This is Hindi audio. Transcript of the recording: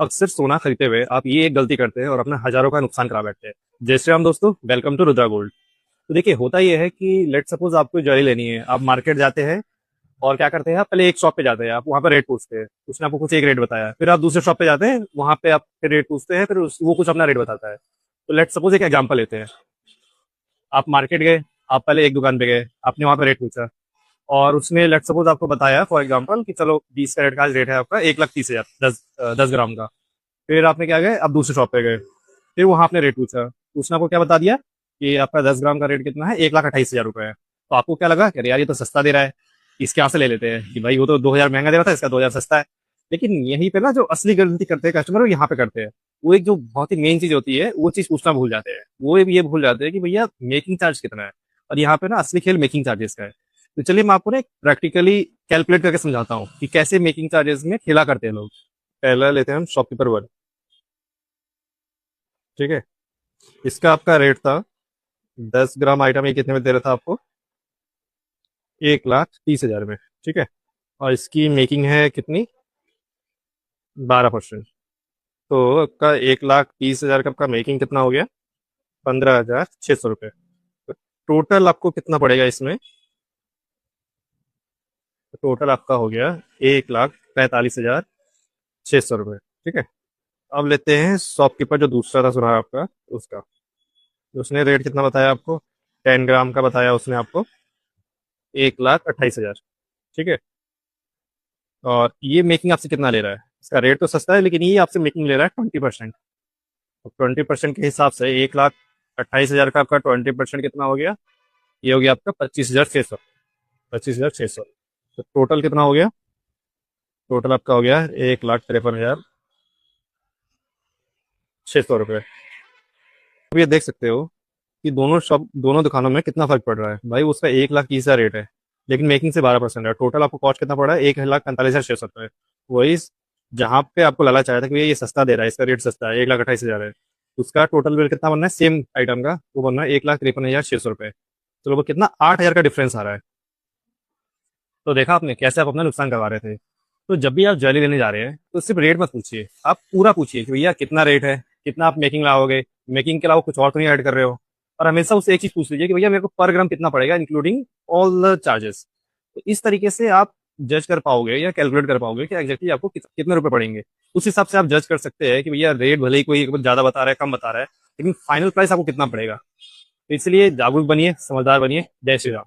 अक्सर सोना खरीदते हुए आप ये एक गलती करते हैं और अपना हजारों का नुकसान करा बैठते हैं। जय श्री राम दोस्तों, वेलकम टू रुद्रा गोल्ड। तो देखिए, होता ये है कि लेट सपोज आपको ज्वेलरी लेनी है, आप मार्केट जाते हैं और क्या करते हैं, आप पहले एक शॉप पे जाते हैं, आप वहाँ पर रेट पूछते हैं, उसने आपको कुछ एक रेट बताया, फिर आप दूसरे शॉप पे जाते हैं, वहाँ पे आप फिर रेट पूछते हैं, फिर वो कुछ अपना रेट बताता है। तो लेट सपोज एक एग्जाम्पल लेते हैं। आप मार्केट गए, आप पहले एक दुकान पे गए, आपने वहाँ पे रेट पूछा और उसने लेट सपोज आपको बताया फॉर एग्जाम्पल कि चलो 20 कैरेट का आज रेट है आपका 1,30,000, 10 ग्राम का। फिर आपने क्या गए, आप दूसरे शॉप पे गए, फिर वहां आपने रेट पूछा, तो उसने आपको क्या बता दिया कि आपका 10 ग्राम का रेट कितना है, 1,28,000 रुपए है। तो आपको क्या लगा कि अरे यार ये तो सस्ता दे रहा है, इसके यहाँ से ले लेते हैं कि भाई वो तो 2,000 महंगा दे रहा था, इसका 2,000 सस्ता है। लेकिन यहीं पे ना जो असली गलती करते हैं कस्टमर, वो यहाँ पे करते हैं। वो एक जो बहुत ही मेन चीज होती है, वो चीज पूछना भूल जाते हैं। वो ये भूल जाते हैं कि भैया मेकिंग चार्ज कितना है। और यहाँ पे ना असली खेल मेकिंग चार्जेस का है। तो चलिए मैं आपको ना प्रैक्टिकली कैलकुलेट करके समझाता हूँ कि कैसे मेकिंग चार्जेस में खेला करते हैं लोग। पहला लेते हैं हम शॉपकीपर वर्ड। ठीक है, इसका आपका रेट था 10 ग्राम आइटम, ये कितने में दे रहा था आपको, 1,30,000 में। ठीक है, और इसकी मेकिंग है कितनी, 12%। तो आपका 1,30,000 का आपका मेकिंग कितना हो गया, 15,600 रुपये। तो टोटल आपको कितना पड़ेगा इसमें, तो टोटल आपका हो गया 1,45,600 रुपये। ठीक है, अब लेते हैं शॉपकीपर जो दूसरा था सुना आपका, उसका। उसने रेट कितना बताया आपको, 10 ग्राम का बताया उसने आपको, 1,28,000। ठीक है, और ये मेकिंग आपसे कितना ले रहा है, इसका रेट तो सस्ता है लेकिन ये आपसे मेकिंग ले रहा है 20%। तो 20% के हिसाब से 1,28,000 का आपका 20% कितना हो गया, ये हो गया आपका 25,600। 25,600। तो टोटल कितना हो गया, टोटल आपका हो गया 1,53,600 रुपये। अब ये देख सकते हो कि दोनों दुकानों में कितना फर्क पड़ रहा है। भाई उसका 1,30,000 रेट है, लेकिन मेकिंग से 12% है। टोटल आपको कॉस्ट कितना पड़ा है, 1,45,600 रुपये। वही जहाँ पे आपको लगा चाहा था कि भैया ये सस्ता दे रहा है, इसका रेट सस्ता है, 1,28,000 है, उसका टोटल बिल कितना बनना है सेम आइटम का, वो बनना है 1,53,600 रुपये। चलो वो कितना, 8,000 का डिफरेंस आ रहा है। तो देखा आपने कैसे आप अपना नुकसान करवा रहे थे। तो जब भी आप ज्वेलरी लेने जा रहे हैं तो सिर्फ रेट मत पूछिए, आप पूरा पूछिए कि भैया कितना रेट है, कितना आप मेकिंग लाओगे, मेकिंग के अलावा कुछ और तो नहीं ऐड कर रहे हो। और हमेशा उससे एक चीज पूछ लीजिए कि भैया मेरे को पर ग्राम कितना पड़ेगा इंक्लूडिंग ऑल द चार्जेस। तो इस तरीके से आप जज कर पाओगे या कैलकुलेट कर पाओगे कि एग्जैक्टली आपको कितने रुपए पड़ेंगे। उस हिसाब से आप जज कर सकते हैं कि भैया रेट भले ही कोई ज्यादा बता रहा है, कम बता रहा है, लेकिन फाइनल प्राइस आपको कितना पड़ेगा। तो इसलिए जागरूक बनिए, समझदार बनिए। जय श्री राम।